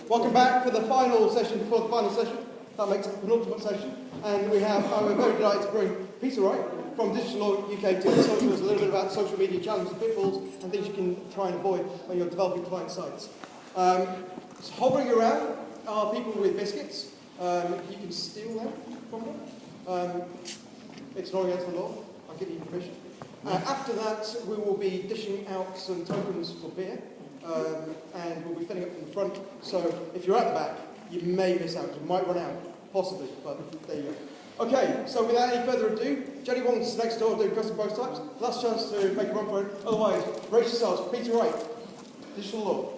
Welcome back for the final session, before the final session. That makes it the penultimate session. And we have, we're very delighted to bring Peter Wright from Digital Law UK to talk to us a little bit about social media challenges, pitfalls, and things you can try and avoid when you're developing client sites. So hovering around are people with biscuits. You can steal them from them. It's not against the law. I'll give you permission. After that, we will be dishing out some tokens for beer. And we'll be filling up from the front, so if you're at the back, you may miss out. You might run out, possibly, but there you go. Okay, so without any further ado, Jenny Wong's next door doing custom prototypes. Last chance to make a run for it. Otherwise, brace yourselves. Peter Wright, Digital Law.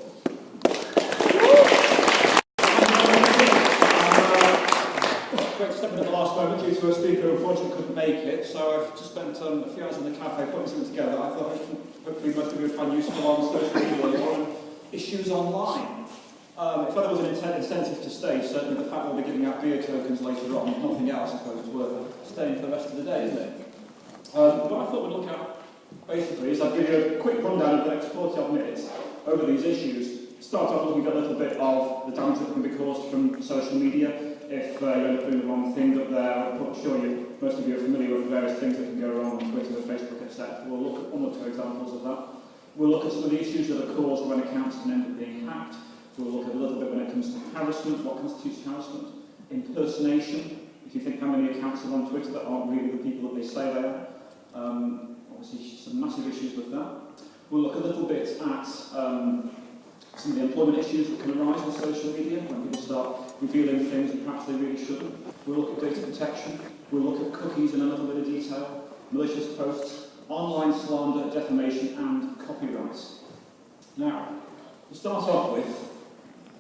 Great to step in at the last moment due to a speaker who unfortunately couldn't make it, so I've just spent a few hours in the cafe putting something together. I thought hopefully most of you would find useful on social media or issues online. If there was an incentive to stay, certainly the fact we'll be giving out beer tokens later on, if nothing else, I suppose it's worth staying for the rest of the day, isn't it? What I thought we'd look at, basically, is I'll give you a quick rundown of the next 40-odd minutes over these issues. Start off looking at a little bit of the damage that can be caused from social media. If you end up doing the wrong thing up there, I'm sure most of you are familiar with the various things that can go wrong on Twitter, Facebook, etc. We'll look at one or two examples of that. We'll look at some of the issues that are caused when accounts can end up being hacked. We'll look at a little bit when it comes to harassment, what constitutes harassment, impersonation. If you think how many accounts are on Twitter that aren't really the people that they say they are. Obviously, some massive issues with that. We'll look a little bit at some of the employment issues that can arise with social media when people start revealing things that perhaps they really shouldn't. We'll look at data protection. We'll look at cookies in a little bit of detail, malicious posts, online slander, defamation, and copyrights. Now, to start off with,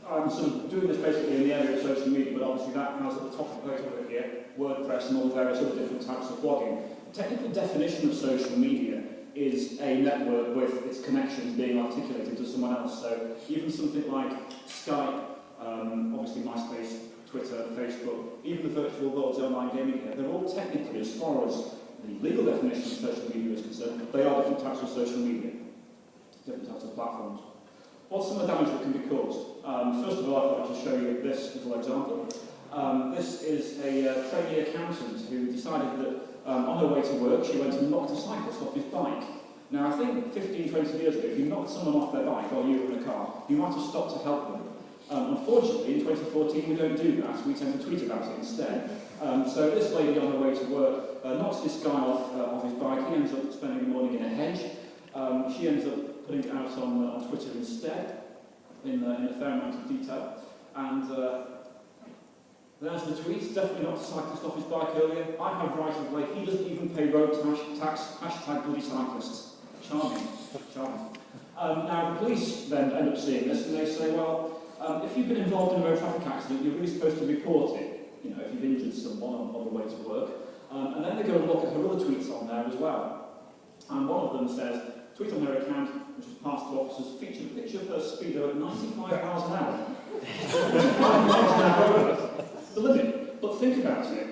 I'm sort of doing this basically in the area of social media, but obviously that has at the top of the page over here, WordPress and all the various other different types of blogging. The technical definition of social media is a network with its connections being articulated to someone else. So even something like Skype, obviously MySpace, Twitter, Facebook, even the virtual worlds, online gaming here, they're all technically, as far as the legal definition of social media is concerned, they are different types of social media, different types of platforms. What's some of the damage that can be caused? First of all, I thought I'd just show you this little example. This is a trainee accountant who decided that on her way to work, she went and knocked a cyclist off his bike. Now, I think 15, 20 years ago, if you knocked someone off their bike while you were in a car, you might have stopped to help them. Unfortunately, in 2014, we don't do that. We tend to tweet about it instead. So this lady on her way to work knocks this guy off his bike. He ends up spending the morning in a hedge. She ends up putting it out on Twitter instead, in a fair amount of detail. And there's the tweet. Definitely knocked a cyclist off his bike earlier. I have right of way. He doesn't even pay road tax. Hashtag bloody cyclists. Charming. Charming. Now, the police then end up seeing this and they say, well, if you've been involved in a road traffic accident, you're really supposed to report it, you know, if you've injured someone on the way to work. And then they go and look at her other tweets on there as well. And one of them says, tweet on her account, which was passed to officers, featured a picture of her speedo at 95 miles an hour. 95 miles an hour over the limit. But think about it.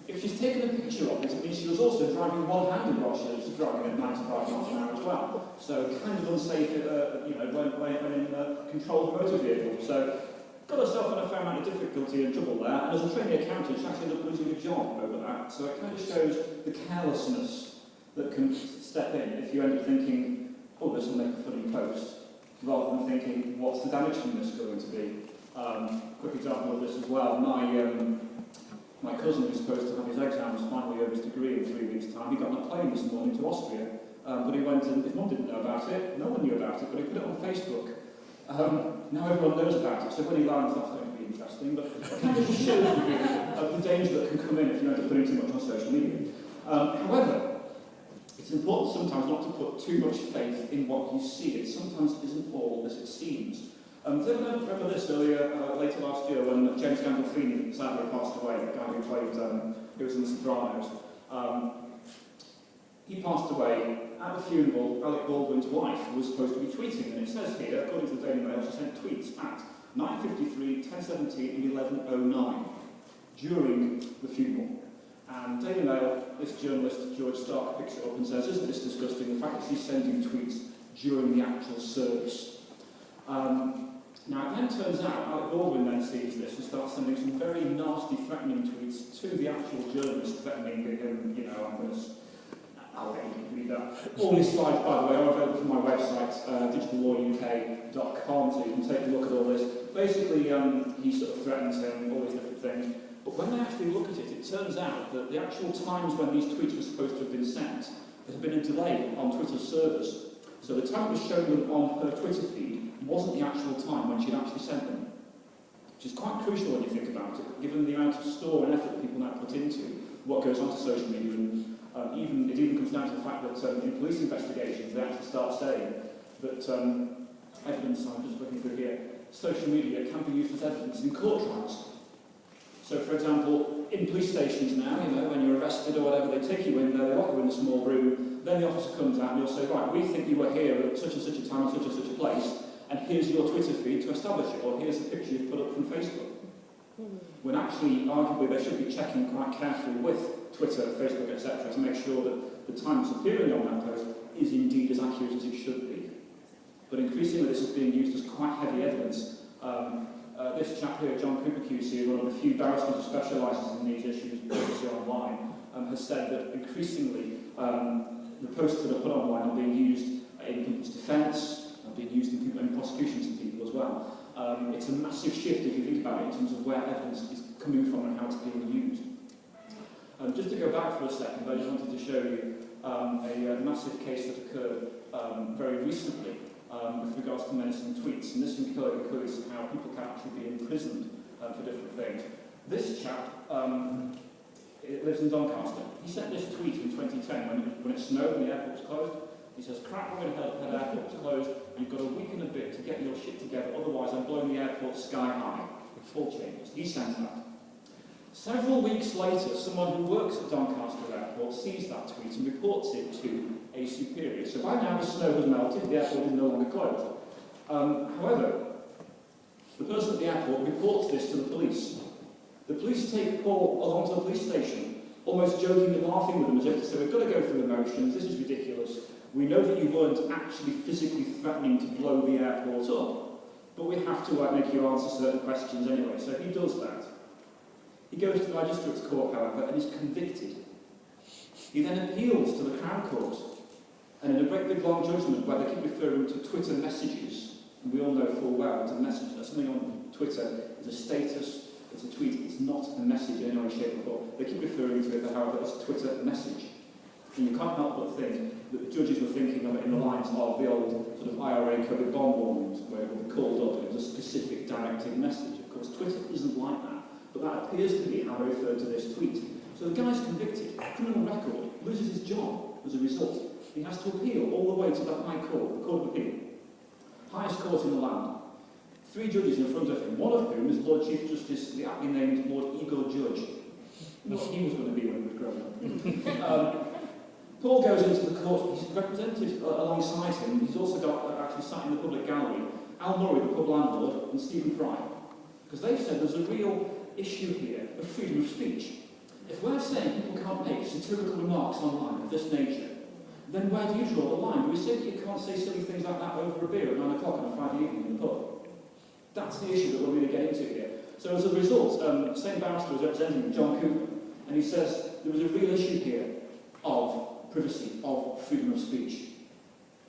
If she's taken a picture of it, it means she was also driving one-handed while she was driving at 95 miles an hour as well. So kind of unsafe, you know, when in control of a motor vehicle. So got herself in a fair amount of difficulty and trouble there. And as a trainee accountant, she actually ended up losing a job over that. So it kind of shows the carelessness that can step in if you end up thinking, oh, this will make a funny post, rather than thinking, what's the damage from this going to be? Quick example of this as well. My cousin who's supposed to have his exams finally over his degree in 3 weeks' time, he got on a plane this morning to Austria, but he went and his mum didn't know about it, no one knew about it, but he put it on Facebook. Now everyone knows about it, so when he lands, that's going to be interesting, but it kind of just shows the danger that can come in if you end up putting too much on social media. However, it's important sometimes not to put too much faith in what you see. It sometimes isn't all as it seems. Does anyone remember this later last year when James Gandolfini sadly passed away, the guy who played, who was in The Sopranos. He passed away at the funeral. Alec Baldwin's wife was supposed to be tweeting, and it says here, according to the Daily Mail, she sent tweets at 9:53, 10:17 and 11:09 during the funeral. And Daily Mail, this journalist, George Stark, picks it up and says, isn't this disgusting, the fact that she's sending tweets during the actual service. Now, it then turns out Alec Baldwin then sees this and starts sending some very nasty, threatening tweets to the actual journalist, threatening him, you know, I'm going to... I'll let you read that. All these slides, by the way, are available from my website, digitallawuk.com, so you can take a look at all this. Basically, he sort of threatens him, all these different things. But when they actually look at it, it turns out that the actual times when these tweets were supposed to have been sent, there had been a delay on Twitter's servers. So the time it was showing them on her Twitter feed wasn't the actual time when she'd actually sent them. Which is quite crucial when you think about it, given the amount of store and effort people now put into what goes onto social media. And it even comes down to the fact that in police investigations, they actually start saying that evidence, I'm just looking through here, social media can be used as evidence in court trials. So, for example, in police stations now, you know, when you're arrested or whatever, they take you in there, they lock you in a small room, then the officer comes out and you'll say, right, we think you were here at such and such a time, such and such a place, and here's your Twitter feed to establish it, or here's a picture you've put up from Facebook. When actually, arguably, they should be checking quite carefully with Twitter, Facebook, etc., to make sure that the time that's appearing on that post is indeed as accurate as it should be. But increasingly, this is being used as quite heavy evidence. This chap here, John Cooper QC, one of the few barristers who specialises in these issues, obviously online, has said that increasingly the posts that are put online are being used in people's defence, are being used in prosecutions of people as well. It's a massive shift if you think about it in terms of where evidence is coming from and how it's being used. Just to go back for a second, I just wanted to show you a massive case that occurred very recently with regards to menacing tweets, and this includes how people can actually be imprisoned for different things. This chap lives in Doncaster. He sent this tweet in 2010 when it snowed and the airport was closed. He says, crap, we're going to have that airport's closed, you've got a week and a bit to get your shit together, otherwise I'm blowing the airport sky high. Full changes. He sent that. Several weeks later, someone who works at Doncaster Airport sees that tweet and reports it to a superior. So by now the snow has melted, the airport is no longer closed. However, the person at the airport reports this to the police. The police take Paul along to the police station, almost joking and laughing with him as if to say, we've got to go through the motions, this is ridiculous. We know that you weren't actually physically threatening to blow the airport up, but we have to make you answer certain questions anyway. So he does that. He goes to the magistrate's court, however, and is convicted. He then appeals to the Crown Court, and in a great big long judgment where they keep referring to Twitter messages, and we all know full well that a message, something on Twitter is a status, it's a tweet, it's not a message in any way, shape or form. They keep referring to it, however, as a Twitter message. And you can't help but think that the judges were thinking of it in the lines of the old sort of IRA COVID bomb warnings, where it would be called up and it was a specific directed message. Of course, Twitter isn't like that, but that appears to be how they referred to this tweet. So the guy's convicted, criminal record, loses his job as a result. He has to appeal all the way to the High Court, the Court of Appeal. Highest court in the land. 3 judges in front of him, one of whom is Lord Chief Justice, the aptly named Lord Igor Judge. What he was going to be when he was growing up. Paul goes into the court, he's represented alongside him, he's also got, actually sat in the public gallery, Al Murray, the pub landlord, and Stephen Fry. Because they've said there's a real issue here of freedom of speech. If we're saying people can't make satirical remarks online of this nature, then where do you draw the line? Do we say that you can't say silly things like that over a beer at 9 o'clock on a Friday evening in the pub? That's the issue that we're really getting into here. So as a result, same barrister was representing John Cooper, and he says there was a real issue here of privacy, of freedom of speech.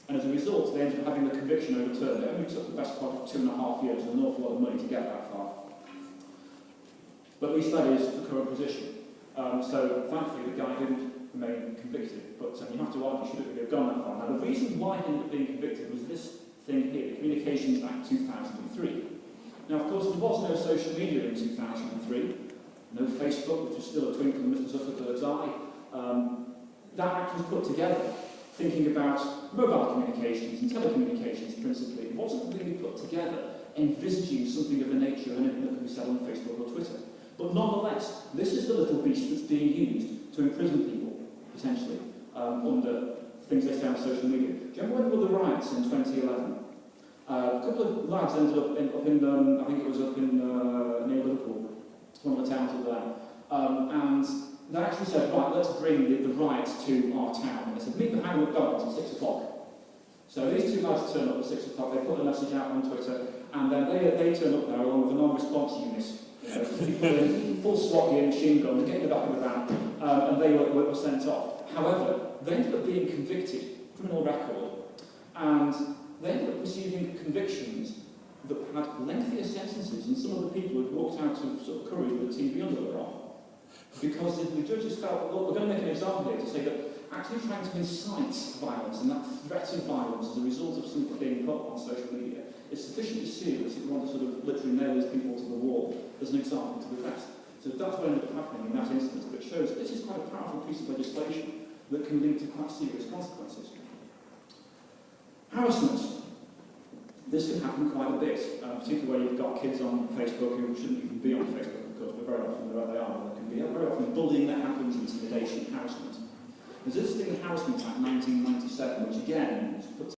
And as a result, they ended up having the conviction overturned. It only took the best part of 2.5 years and an awful lot of money to get that far. But at least that is the current position. So thankfully the guy didn't remain convicted, but you have to argue, should it have gone that far? Now the reason why he ended up being convicted was this thing here, the Communications Act 2003. Now of course there was no social media in 2003, no Facebook, which was still a twinkle in Mr. Zuckerberg's eye. That act was put together thinking about mobile communications and telecommunications principally. It wasn't really put together envisaging something of the nature of anything that could be said on Facebook or Twitter. But nonetheless, this is the little beast that's being used to imprison people, potentially, under things they say on social media. Do you remember when there were the riots in 2011? A couple of lads ended up in I think it was up in near Liverpool, one of the towns over there, and they actually said, right, let's bring the riots to our town. And they said, meet behind McDonald's at 6 o'clock. So these 2 lads turn up at 6 o'clock, they put a message out on Twitter, And then they turn up there along with a non-response unit. You know, people in full SWAT gear, machine gun, get in the back of the van, and they were sent off. However, they ended up being convicted, criminal record, and they ended up receiving convictions that had lengthier sentences than some of the people who had walked out of sort of Curry with a TV under their arm. Because the judges felt, well, we're going to make an example here to say that actually trying to incite violence and that threat of violence as a result of something being put on social media is sufficiently serious if you want to sort of literally nail these people to the wall as an example to the rest. So that's what ended up happening in that instance, but it shows that this is quite a powerful piece of legislation that can lead to quite serious consequences. Harassment. This can happen quite a bit, particularly where you've got kids on Facebook who shouldn't even be on Facebook, of course, but very often they're where they are. There can be very often bullying that happens, intimidation, harassment. There's this thing in Harassment Act 1997, which again is put